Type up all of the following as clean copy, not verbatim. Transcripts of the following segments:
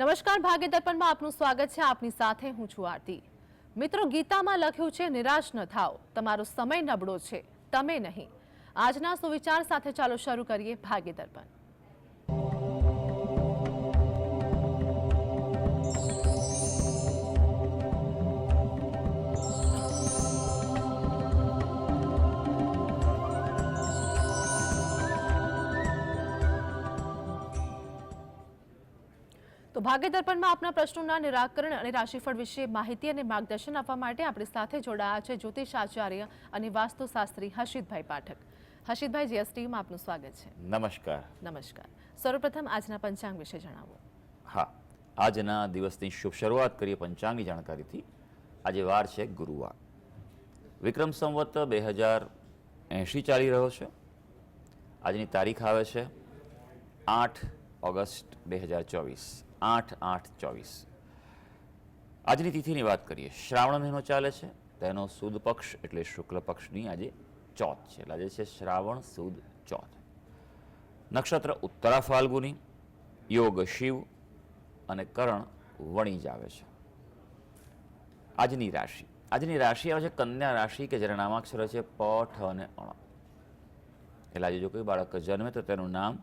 નમસ્કાર, ભાગ્ય દર્પણમાં આપનું સ્વાગત છે. આપની સાથે હું છું આરતી. મિત્રો, ગીતામાં લખ્યું છે, નિરાશ ન થાઓ, તમારો સમય નબળો છે, તમે નહીં. આજના સુવિચાર સાથે ચાલો શરૂ કરીએ ભાગ્ય દર્પણ. તો ભાગ્ય દર્પણમાં આપના પ્રશ્નોના નિરાકરણ અને રાશિફળ વિશે માહિતી અને માર્ગદર્શન આપવા માટે આપણી સાથે જોડાયા છે જ્યોતિષ આચાર્ય અને વાસ્તુશાસ્ત્રી હર્ષિતભાઈ પાઠક. હર્ષિતભાઈ, જીએસટીમાં આપનું સ્વાગત છે. નમસ્કાર. નમસ્કાર. સર્વપ્રથમ આજના પંચાંગ વિશે જણાવો. હા, આજના દિવસની શુભ શરૂઆત કરીએ પંચાંગની જાણકારીથી. આજે વાર છે ગુરુવાર. વિક્રમ સંવત 2080 ચાલી રહ્યો છે. આજની તારીખ આવે છે 8 ઓગસ્ટ 2024, 8/8/24. આજની તિથિની વાત કરીએ. શ્રાવણ મહિનો ચાલે છે, તેનો સુદ પક્ષ એટલે શુક્લ પક્ષની આજે ચોથ છે. એટલે આજે છે શ્રાવણ સુદ ચોથ. નક્ષત્ર ઉત્તરા ફાલ્ગુની, યોગ શિવ અને કરણ વણિજ આવે છે. આજની રાશિ આવે છે કન્યા રાશિ, કે જેના નામાક્ષર છે પ, ઠ અને અણ. એટલે આજે જો કોઈ બાળક જન્મે તો તેનું નામ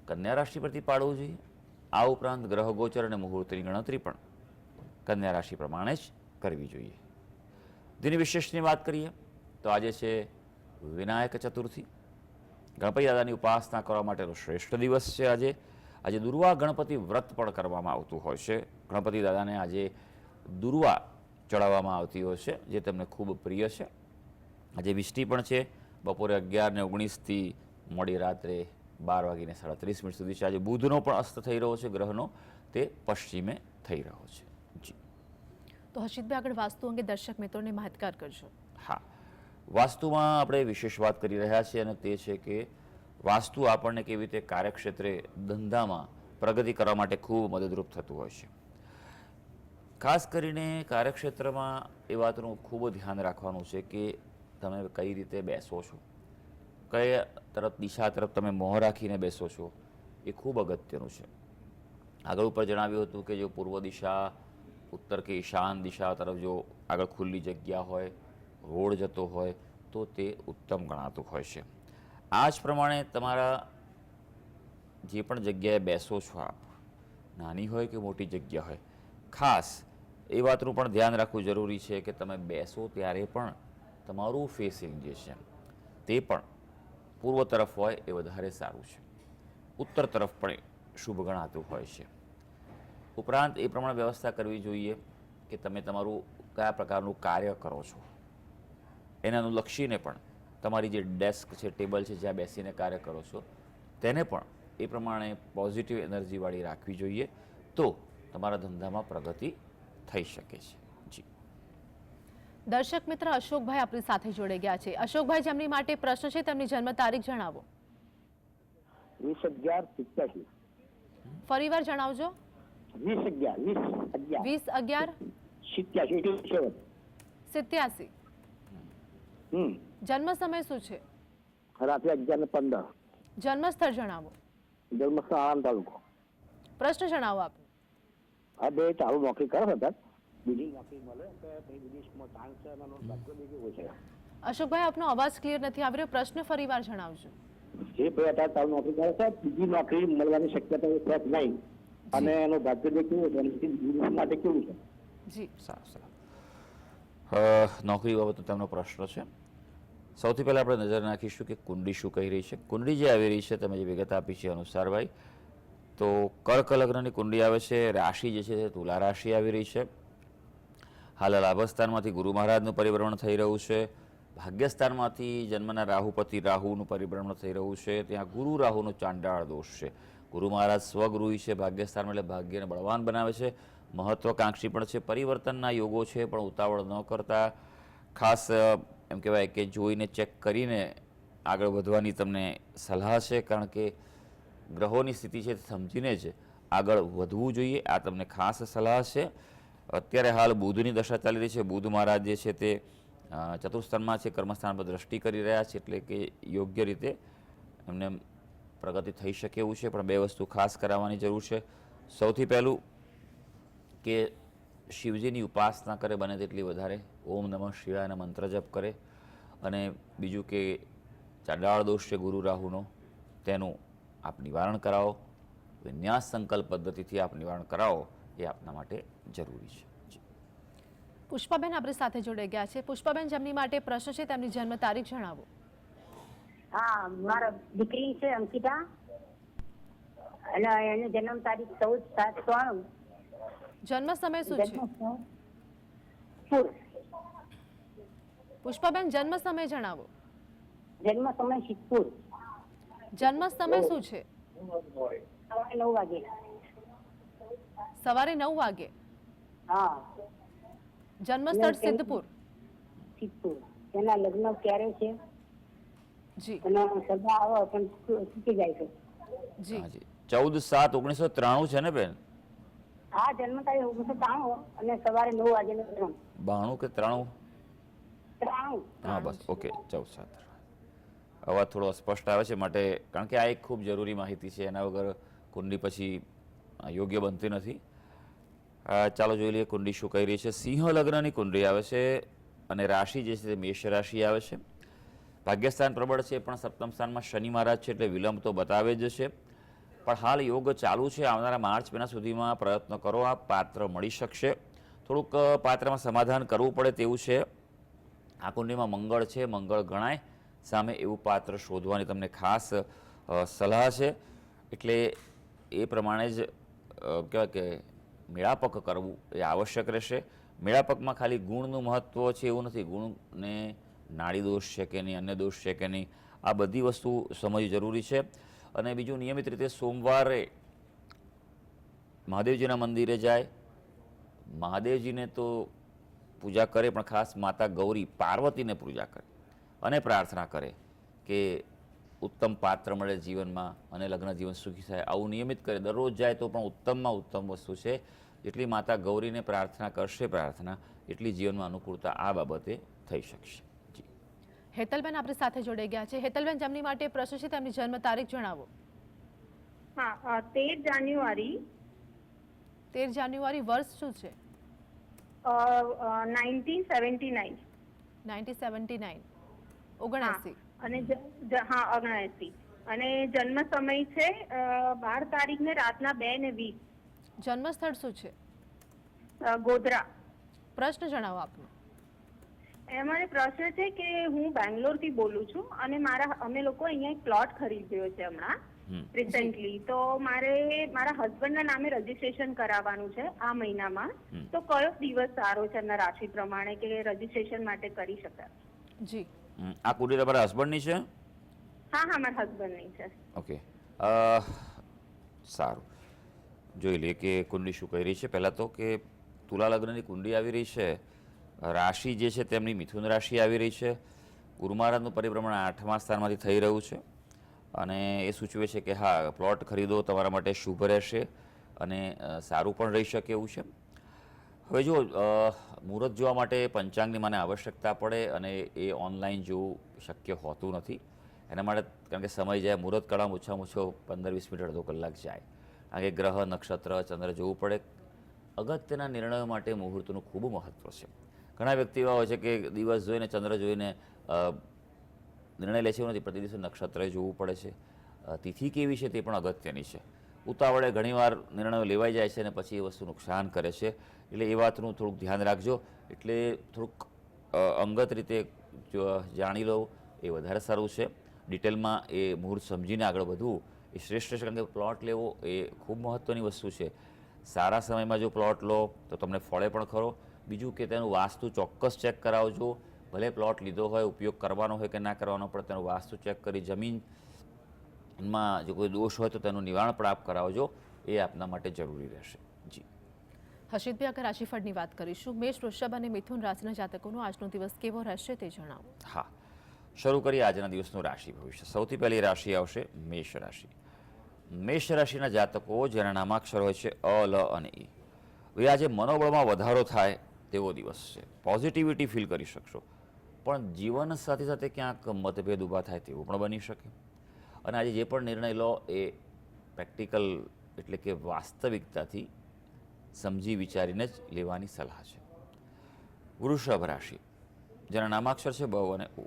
કન્યા રાશિ પરથી પાડવું જોઈએ. આ ઉપરાંત ગ્રહ ગોચર અને મુહૂર્તની ગણતરી પણ કન્યા રાશિ પ્રમાણે જ કરવી જોઈએ. દિન વિશેષની વાત કરીએ તો આજે છે વિનાયક ચતુર્થી. ગણપતિ દાદાની ઉપાસના કરવા માટેનો શ્રેષ્ઠ દિવસ છે આજે દુર્વા ગણપતિ વ્રત પણ કરવામાં આવતું હોય છે. ગણપતિ દાદાને આજે દુર્વા ચડાવવામાં આવતી હોય છે, જે તેમને ખૂબ પ્રિય છે. આજે વિષ્ટિ પણ છે, બપોરે 11:19 મોડી રાત્રે 12:37 સુધી છે. આજે બુધનો પણ અસ્ત થઈ રહ્યો છે, ગ્રહનો તે પશ્ચિમે થઈ રહ્યો છે. જી. તો હર્ષિતભાઈ, આગળ વાસ્તુ અંગે દર્શક મિત્રોને માહિતગાર કરજો. હા, વાસ્તુમાં આપણે વિશેષ વાત કરી રહ્યા છીએ અને તે છે કે વાસ્તુ આપણને કેવી રીતે કાર્યક્ષેત્રે ધંધામાં પ્રગતિ કરવા માટે ખૂબ મદદરૂપ થતું હોય છે. ખાસ કરીને કાર્યક્ષેત્રમાં એ વાતનું ખૂબ ધ્યાન રાખવાનું છે કે તમે કઈ રીતે બેસો છો, કઈ દિશા તરફ તમે મોહ રાખીને બેસો છો, એ ખૂબ અગત્યનું છે. આગળ ઉપર જણાવ્યું હતું કે જો પૂર્વ દિશા, ઉત્તર કે ઈશાન દિશા તરફ જો આગળ ખુલ્લી જગ્યા હોય, રોડ જતો હોય તો તે ઉત્તમ ગણાતું હોય છે. આ જ પ્રમાણે તમારા જે પણ જગ્યાએ બેસો છો આપ, નાની હોય કે મોટી જગ્યા હોય, ખાસ એ વાતનું પણ ધ્યાન રાખવું જરૂરી છે કે તમે બેસો ત્યારે પણ તમારું ફેસિંગ જે છે તે પણ પૂર્વ તરફ હોય એ વધારે સારું છે. ઉત્તર તરફ પણ શુભ ગણાતું હોય છે. ઉપરાંત એ પ્રમાણે વ્યવસ્થા કરવી જોઈએ કે તમે તમારું કયા પ્રકારનું કાર્ય કરો છો એને અનુલક્ષીને પણ તમારી જે ડેસ્ક છે, ટેબલ છે, જ્યાં બેસીને કાર્ય કરો છો તેને પણ એ પ્રમાણે પોઝિટિવ એનર્જીવાળી રાખવી જોઈએ. તો તમારા ધંધામાં પ્રગતિ થઈ શકે છે. જી. દર્શક મિત્ર અશોકભાઈ આપણી સાથે જોડાઈ ગયા છે. અશોકભાઈ, જેમની માટે પ્રશ્ન છે તેમની જન્મ તારીખ જણાવો. 20/11/87. ફરીવાર જણાવજો. 20/11/87. જન્મ સમય શું છે? રાત્રે 11:15. જન્મ સ્થળ જણાવો. જન્મસ્થળ આણંદ તાલુકો. પ્રશ્ન જણાવો આપ. હા, બે ચાલુ નોકરી કરે હતા, બીજી નોકરી મળે કે વિદેશમાં ચાન્સ છે. અશોકભાઈ, આપનો અવાજ ક્લિયર નથી આવી રહ્યો. પ્રશ્ન ફરીવાર જણાવજો. જે ભાઈ અત્યારે ચાલુ નોકરી કરે છે, બીજી નોકરી મળવાની શક્યતા છે નહીં, અને એનું ભાગ્ય કેવું માટે કેવું છે? જી, સારું. નોકરી બાબતનો તેમનો પ્રશ્ન છે. સૌથી પહેલાં આપણે નજર નાખીશું કે કુંડળી શું કહી રહી છે. કુંડળી જે આવી રહી છે, તમે જે વિગત આપી છે અનુસાર ભાઈ, તો કર્ક લગ્નની કુંડળી આવે છે. રાશિ જે છે તે તુલા રાશિ આવી રહી છે. હાલ લાભસ્થાનમાંથી ગુરુ મહારાજનું પરિભ્રમણ થઈ રહ્યું છે. ભાગ્યસ્થાનમાંથી જન્મના રાહુપતિ રાહુનું પરિભ્રમણ થઈ રહ્યું છે. ત્યાં ગુરુ રાહુનો ચાંડાળ દોષ છે. ગુરુ મહારાજ સ્વગૃહી છે ભાગ્યસ્થાનમાં, એટલે ભાગ્યને બળવાન બનાવે છે. મહત્વાકાંક્ષી પણ છે. પરિવર્તનના યોગો છે, પણ ઉતાવળ ન કરતા ખાસ એમ કહેવાય કે જોઈને ચેક કરીને આગળ વધવાની તમને સલાહ છે, કારણ કે ગ્રહોની સ્થિતિ છે તે સમજીને જ આગળ વધવું જોઈએ. આ તમને ખાસ સલાહ છે. અત્યારે હાલ બુધની દશા ચાલી રહી છે. બુધ મહારાજ જે છે તે ચતુર્સ્થાનમાં છે, કર્મસ્થાન પર દ્રષ્ટિ કરી રહ્યા છે, એટલે કે યોગ્ય રીતે એમને પ્રગતિ થઈ શકે એવું છે. પણ બે વસ્તુ ખાસ કરાવવાની જરૂર છે. સૌથી પહેલું કે શિવજીની ઉપાસના કરે બને તેટલી વધારે, ઓમ નમઃ શિવાયના મંત્ર જપ કરે, અને બીજું કે ચાડાળ દોષ છે ગુરુ રાહુનો તેનું આપ નિવારણ કરાવો, વિન્યાસ સંકલ્પ પદ્ધતિથી આપ નિવારણ કરાવો એ આપના માટે જરૂરી છે. જી. પુષ્પાબેન આપણી સાથે જોડાઈ ગયા છે. પુષ્પાબેન, જેમની માટે પ્રશ્ન છે તેમની જન્મ તારીખ જણાવો. હા, મારા દીકરી છે અંકિતા, અને એની જન્મ તારીખ 14/7/93. જન્મ સમય શું છે? ફૂલ. પુષ્પાબેન, જન્મ સમય જણાવો. જન્મ સમય સિદ્ધપુર. જન્મ સમય શું છે? સવારે 9 વાગે. સવારે 9 વાગે. હા. જન્મ સ્થળ સિદ્ધપુર. સિદ્ધપુર. એના લગ્ન ક્યારે છે? જી અને સભા આવે પણ ચૂકી જાય છે. જી હાજી, 14/7/1993 છે ને બેન? હા, જન્મ તારીખ 1993 અને સવારે 9 વાગે 92 કે 93? 93. હા બસ, ઓકે, 14/7. અવાજ થોડો અસ્પષ્ટ આવે છે, માટે કારણ કે આ એક ખૂબ જરૂરી માહિતી છે, એના વગર કુંડલી પછી યોગ્ય બનતી નથી. ચાલો જોઈ લઈએ કુંડલી શું કહી રહી છે. સિંહ લગ્નની કુંડલી આવે છે અને રાશિ જે છે તે મેષ રાશિ આવે છે. ભાગ્યસ્થાન પ્રબળ છે, પણ સપ્તમ સ્થાનમાં શનિ મહારાજ છે, એટલે વિલંબ તો બતાવે જ છે. પણ હાલ યોગ ચાલુ છે. આવનારા માર્ચ મહિના સુધીમાં પ્રયત્ન કરો, આ પાત્ર મળી શકશે. થોડુંક પાત્રમાં સમાધાન કરવું પડે તેવું છે. આ કુંડલીમાં મંગળ છે, મંગળ ગણાય સામે એવું પાત્ર શોધવાની તમને ખાસ સલાહ છે. એટલે એ પ્રમાણે જ કહેવાય કે મેળાપક કરવું એ આવશ્યક રહેશે. મેળાપકમાં ખાલી ગુણનું મહત્ત્વ છે એવું નથી, ગુણને નાડી દોષ છે કે નહીં, અન્ય દોષ છે કે નહીં, આ બધી વસ્તુ સમજવી જરૂરી છે. અને બીજું, નિયમિત રીતે સોમવારે મહાદેવજીના મંદિરે જાય, મહાદેવજીને તો પૂજા કરે, પણ ખાસ માતા ગૌરી પાર્વતીને પૂજા કરે અને પ્રાર્થના કરે કે ઉત્તમ પાત્ર મળે જીવનમાં અને લગ્ન જીવન સુખી થાય. આવું નિયમિત કરે, દરરોજ જાય તો પણ ઉત્તમમાં ઉત્તમ વસ્તુ છે. જેટલી માતા ગૌરીને પ્રાર્થના કરશે પ્રાર્થના, એટલી જીવનમાં અનુકૂળતા આ બાબતે થઈ શકશે. જી. હેતલબેન આપણી સાથે જોડાઈ ગયા છે. હેતલબેન, જેમની માટે પ્રશ્ન છે તેમની જન્મ તારીખ જણાવો. હા, 13 જાન્યુઆરી. 13 જાન્યુઆરી. વર્ષ શું છે? 1979. 1979. 79. અને હા, 79. અને જન્મ સમય છે 12 તારીખને રાતના 2:20. જન્મ સ્થળ શું છે? ગોધરા. પ્રશ્ન જણાવો આપનો. અમારે પ્રશ્ન છે કે હું બેંગ્લોરથી બોલું છું અને અમે લોકો અહીંયા એક પ્લોટ ખરીદ્યો છે હમણાં રિસેન્ટલી. તો મારે મારા હસબન્ડના નામે રજીસ્ટ્રેશન કરાવવાનું છે આ મહિનામાં. તો કયો દિવસ સારો છે એમના રાશિ પ્રમાણે કે રજીસ્ટ્રેશન માટે કરી શકાય? જી. આ કુંડલી તમારા હસબન્ડની છે? હા, મારા હસબન્ડની છે. ઓકે, સારું. જોઈ લઈએ કે કુંડલી શું કહી રહી છે. પહેલાં તો કે તુલા લગ્નની કુંડલી આવી રહી છે, રાશિ જે છે તેમની મિથુન રાશિ આવી રહી છે, ગુરુ મહારાજનું પરિભ્રમણ 8મા સ્થાનમાંથી થઈ રહ્યું છે, અને એ સૂચવે છે કે હા, પ્લોટ ખરીદો તમારા માટે શુભ રહેશે અને સારું પણ રહી શકે એવું છે. હવે જો મુહૂર્ત જોવા માટે પંચાંગની મને આવશ્યકતા પડે, અને એ ઓનલાઈન જોવું શક્ય હોતું નથી. એના માટે કારણ કે સમય જાય, મુહૂર્ત કાળમાં ઓછામાં ઓછો 15-20 મિનિટ, અડધો કલાક જાય. કારણ કે ગ્રહ, નક્ષત્ર, ચંદ્ર જોવું પડે. અગત્યના નિર્ણયો માટે મુહૂર્તનું ખૂબ મહત્ત્વ છે. ઘણા વ્યક્તિ એવા હોય છે કે દિવસ જોઈને, ચંદ્ર જોઈને નિર્ણય લે છે એવું નથી, પ્રતિ દિવસે નક્ષત્ર જોવું પડે છે. તિથિ કેવી છે તે પણ અગત્યની છે. ઉતાવળે ઘણીવાર નિર્ણયો લેવાઈ જાય છે અને પછી એ વસ્તુ નુકસાન કરે છે. એટલે એ વાતનું થોડુંક ધ્યાન રાખજો. એટલે થોડુંક અંગત રીતે જાણી લો એ વધારે સારું છે. ડિટેલમાં એ મુહૂર્ત સમજીને આગળ વધવું એ શ્રેષ્ઠ છે. કારણ કે પ્લોટ લેવો એ ખૂબ મહત્ત્વની વસ્તુ છે. સારા સમયમાં જો પ્લોટ લો તો તમને ફળે પણ ખરો. બીજું કે તેનું વાસ્તુ ચોક્કસ ચેક કરાવજો. ભલે પ્લોટ લીધો હોય, ઉપયોગ કરવાનો હોય કે ના કરવાનો, પણ તેનું વાસ્તુ ચેક કરી, જમીનમાં જો કોઈ દોષ હોય તો તેનું નિવારણ પ્રાપ્ત કરાવજો. એ આપના માટે જરૂરી રહેશે. જી. હર્ષિતભાઈ, આગળ રાશિફળની વાત કરીશું. મેષ, વૃષભ અને મિથુન રાશિના જાતકોનો આજનો દિવસ કેવો રહેશે તે જણાવો. હા, શરૂ કરીએ આજના દિવસનું રાશિ ભવિષ્ય. સૌથી પહેલી રાશિ આવશે મેષ રાશિ. મેષ રાશિના જાતકો જેના નામાક્ષર હોય છે અ, લ અને ઈ. હવે આજે મનોબળમાં વધારો થાય તેવો દિવસ છે. પોઝિટિવિટી ફીલ કરી શકશો, પણ જીવન સાથે સાથે ક્યાંક મતભેદ ઊભા થાય તેવું પણ બની શકે. અને આજે જે પણ નિર્ણય લો એ પ્રેક્ટિકલ એટલે કે વાસ્તવિકતાથી સમજી વિચારીને જ લેવાની સલાહ છે. વૃષભ રાશિ, જેના નામાક્ષર છે બ અને ઉ.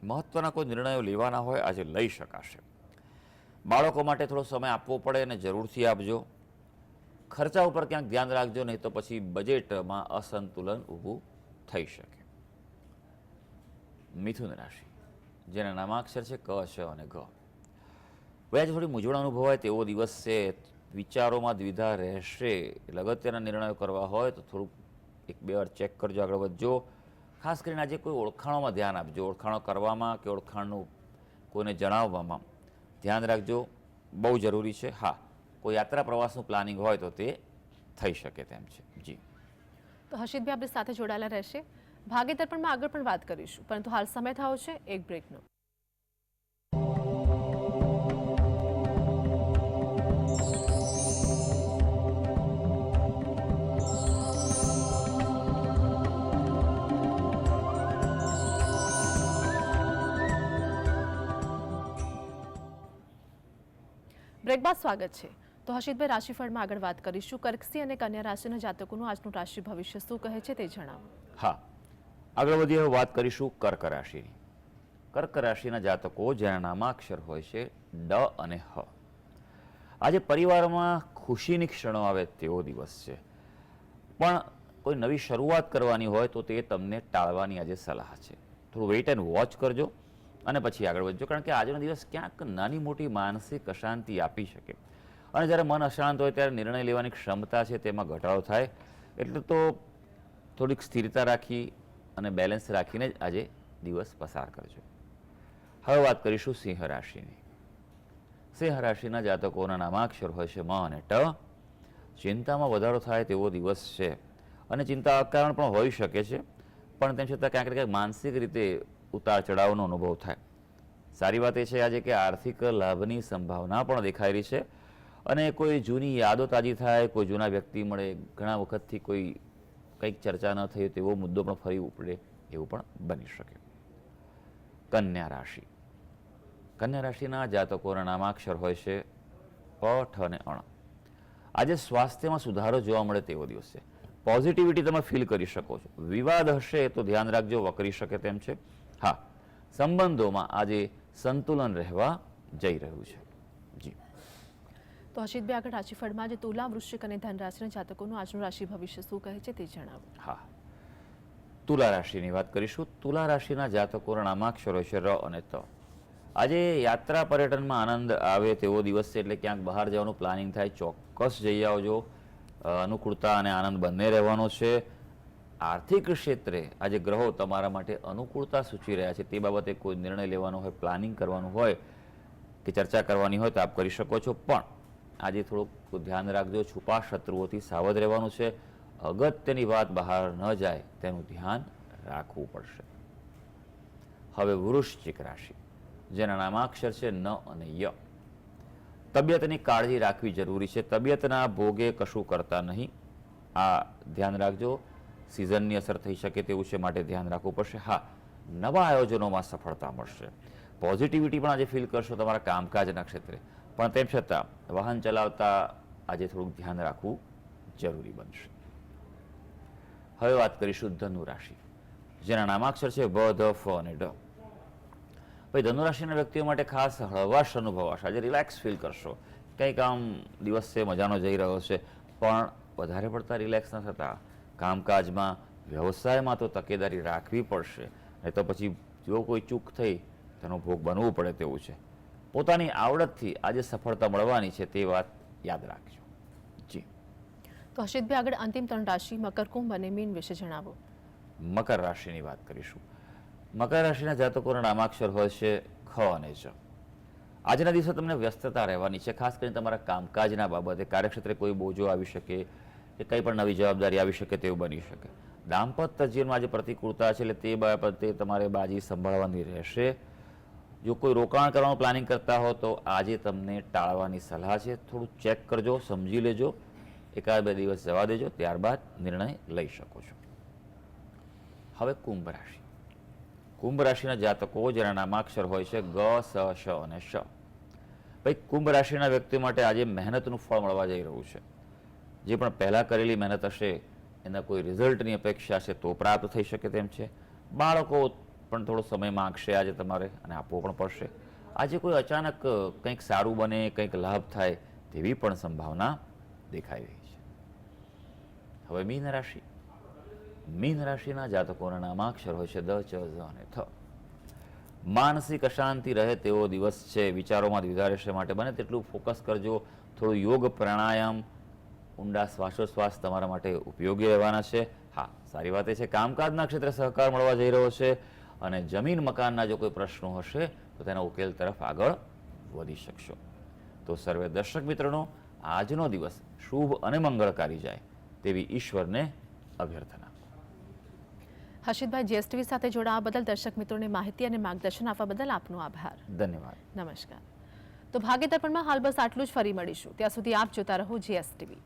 મહત્વના કોઈ નિર્ણયો લેવાના હોય આજે લઈ શકાશે. બાળકો માટે થોડો સમય આપવો પડે અને જરૂરથી આપજો. ખર્ચા ઉપર ક્યાંક ધ્યાન રાખજો, નહીં તો પછી બજેટમાં અસંતુલન ઊભું થઈ શકે. મિથુન રાશિ, જેના નામાક્ષર છે ક, શ અને ગ. આજે થોડી મૂંઝવણ અનુભવાય તેવો દિવસ છે. વિચારોમાં દ્વિધા રહેશે. એટલે અગત્યના નિર્ણયો કરવા હોય તો થોડુંક એક બે વાર ચેક કરજો, આગળ વધજો. ખાસ કરીને આજે કોઈ ઓળખાણોમાં ધ્યાન આપજો. ઓળખાણો કરવામાં કે ઓળખાણનું કોઈને જણાવવામાં ધ્યાન રાખજો, બહુ જરૂરી છે. હા, કોઈ યાત્રા પ્રવાસનું પ્લાનિંગ હોય તો તે થઈ શકે તેમ છે. જી, તો હર્ષિતભાઈ આપણી સાથે જોડાયેલા રહેશે. ભાગ્યદર્પણમાં આગળ પણ વાત કરીશું, પરંતુ હાલ સમય થયો છે એક બ્રેકનો. બ્રેક બાદ સ્વાગત છે. તો હર્ષિતભાઈ, રાશિફળમાં આગળ વાત કરીશું. કર્કસિંહ અને કન્યા રાશિના જાતકોનું આજનું રાશિ ભવિષ્ય શું કહે છે તે જણાવો. હા, આગળ વધી હવે વાત કરીશું કર્ક રાશિની. કર્ક રાશિના જાતકો જેના નામાક્ષર હોય છે ડ અને હ. આજે પરિવારમાં ખુશીની ક્ષણો આવે તેવો દિવસ છે, પણ કોઈ નવી શરૂઆત કરવાની હોય તો તે તમને ટાળવાની આજે સલાહ છે. થોડું વેઇટ એન્ડ વોચ કરજો અને પછી આગળ વધજો, કારણ કે આજનો દિવસ ક્યાંક નાની મોટી માનસિક અશાંતિ આપી શકે. અને જ્યારે મન અશાંત હોય ત્યારે નિર્ણય લેવાની ક્ષમતા છે તેમાં ઘટાડો થાય. એટલે તો થોડીક સ્થિરતા રાખી અને બેલેન્સ રાખીને જ આજે દિવસ પસાર કરજો. હવે વાત કરીશું સિંહ રાશિની. સિંહ રાશિના જાતકોના નામાક્ષર હોય છે મ અને ટ. ચિંતામાં વધારો થાય તેવો દિવસ છે, અને ચિંતા અકારણ પણ હોઈ શકે છે, પણ તેમ છતાં ક્યાંક ને ક્યાંક માનસિક રીતે ઉતાર ચઢાવનો અનુભવ થાય. સારી વાત એ છે આજે કે આર્થિક લાભની સંભાવના પણ દેખાઈ રહી છે, અને કોઈ જૂની યાદો તાજી થાય, કોઈ જૂના વ્યક્તિ મળે, ઘણા વખતથી કોઈ કંઈક ચર્ચા ન થઈ તેવો મુદ્દો પણ ફરી ઉપડે એવું પણ બની શકે. કન્યા રાશિ, કન્યા રાશિના જાતકોના નામાક્ષર હોય છે પ, ઠ અને અણ. આજે સ્વાસ્થ્યમાં સુધારો જોવા મળે તેવો દિવસ છે. પોઝિટિવિટી તમે ફીલ કરી શકો છો. વિવાદ હશે તો ધ્યાન રાખજો, વકરી શકે તેમ છે. હા, સંબંધોમાં આજે સંતુલન રહેવા જઈ રહ્યું છે. જી, તો હર્ષિતભાઈ, આગળ રાશિફળમાં જે તુલા, વૃશ્ચિક અને ધન રાશિના જાતકોનું આજનું રાશિ ભવિષ્ય શું કહે છે તે જણાવો. હા, તુલા રાશિની વાત કરીશું. તુલા રાશિના જાતકોના નામાક્ષરો છે ર અને ત. આજે યાત્રા પર્યટનમાં આનંદ આવે તેવો દિવસ છે, એટલે ક્યાંક બહાર જવાનું પ્લાનિંગ થાય, ચોક્કસ જઈ આવજો. અનુકૂળતા અને આનંદ બંને રહેવાનો છે. આર્થિક ક્ષેત્રે આજે ગ્રહો તમારા માટે અનુકૂળતા સૂચવી રહ્યા છે. તે બાબતે કોઈ નિર્ણય લેવાનો હોય, પ્લાનિંગ કરવાનું હોય કે ચર્ચા કરવાની હોય તો આપ કરી શકો છો, પણ આજે થોડુંક ધ્યાન રાખજો. છુપા શત્રુઓથી સાવધ રહેવાનું છે. અગત્યની વાત બહાર ન જાય તેનું ધ્યાન રાખવું પડશે. હવે વૃશ્ચિક રાશિ, જેના નામાક્ષર છે ન અને ય. તબિયતની કાળજી રાખવી જરૂરી છે. તબિયતના ભોગે કશું કરતા નહીં, આ ધ્યાન રાખજો. સિઝનની અસર થઈ શકે તેવું છે, માટે ધ્યાન રાખવું પડશે. હા, નવા આયોજનોમાં સફળતા મળશે. પોઝિટિવિટી પણ આજે ફીલ કરશો તમારા કામકાજના ક્ષેત્રે, પણ તેમ છતાં વાહન ચલાવતા આજે થોડુંક ધ્યાન રાખવું જરૂરી બનશે. હવે વાત કરીશું ધનુ રાશિ, જેના નામાક્ષર છે બ, ધ, ફ અને ડ. ભાઈ, ધનુ રાશિના વ્યક્તિઓ માટે ખાસ હળવાશ અનુભવાશે. આજે રિલેક્સ ફીલ કરશો. કંઈક આમ દિવસ છે, મજાનો જઈ રહ્યો છે, પણ વધારે પડતા રિલેક્સ ન થતા કામકાજમાં, વ્યવસાયમાં તો તકેદારી રાખવી પડશે, નહીં તો પછી જો કોઈ ચૂક થઈ તેનો ભોગ બનવું પડે તેવું છે. પોતાની આવડતથી આજે સફળતા મળવાની છે, તે વાત યાદ રાખજો. જી, તો હર્ષિતભાઈ, આગળ અંતિમ 3 રાશિ મકર, કુંભ અને મીન વિશે જણાવો. મકર રાશિની વાત કરીશું. મકર રાશિના જાતકોના નામાક્ષર હોય છે ખ અને જ. આજના દિવસે તમને વ્યસ્તતા રહેવાની છે, ખાસ કરીને તમારા કામકાજના બાબતે. કાર્યક્ષેત્રે કોઈ બોજો આવી શકે કે કંઈ પણ નવી જવાબદારી આવી શકે તેવું બની શકે. દાંપત્ય જીવનમાં આજે પ્રતિકૂળતા છે, એટલે તે બાબતે તમારે બાજી સંભાળવાની રહેશે. જો કોઈ રોકાણ કરવાનું પ્લાનિંગ કરતા હો તો આજે તમને ટાળવાની સલાહ છે. થોડું ચેક કરજો, સમજી લેજો, 1-2 દિવસ જવા દેજો, ત્યારબાદ નિર્ણય લઈ શકો છો. હવે કુંભ રાશિ. કુંભ રાશિના જાતકો જેના નામાક્ષર હોય છે ગ, સ, શ અને શ. ભાઈ કુંભ રાશિના વ્યક્તિ માટે આજે મહેનતનું ફળ મળવા જઈ રહ્યું છે. જે પણ પહેલાં કરેલી મહેનત હશે એના કોઈ રિઝલ્ટની અપેક્ષા છે તો પ્રાપ્ત થઈ શકે તેમ છે. બાળકો પણ થોડો સમય માંગશે આજે તમારે અને આપવો પણ પડશે. આજે કોઈ અચાનક કંઈક સારું બને, કંઈક લાભ થાય તેવી પણ સંભાવના દેખાઈ રહી છે. હવે મીન રાશિ. મીન રાશિના જાતકોના નામાક્ષર હોય છે દ, ચ, ઝ અને થ. માનસિક અશાંતિ રહે તેવો દિવસ છે. વિચારોમાં દ્વિધા રહેશે, માટે બને તેટલું ફોકસ કરજો. થોડું યોગ, પ્રાણાયામ, ઊંડા શ્વાસોશ્વાસ તમારા માટે ઉપયોગી રહેવાના છે. હા, સારી વાત એ છે કામકાજના ક્ષેત્રે સહકાર મળવા જઈ રહ્યો છે અને જમીન મકાનના જો કોઈ પ્રશ્નો હશે તો તેના ઉકેલ તરફ આગળ વધી શકશો. તો સર્વે દર્શક મિત્રોનો આજનો દિવસ શુભ અને મંગળકારી જાય તેવી ઈશ્વરને અભ્યર્થના. હર્ષિતભાઈ, જીએસટીવી સાથે જોડાવા બદલ દર્શક મિત્રોને માહિતી અને માર્ગદર્શન આપવા બદલ આપનો આભાર. ધન્યવાદ. નમસ્કાર. તો ભાગ્ય દર્પણમાં હાલ બસ આટલું જ. ફરી મળીશું. ત્યાં સુધી આપ જોતા રહો જીએસટીવી.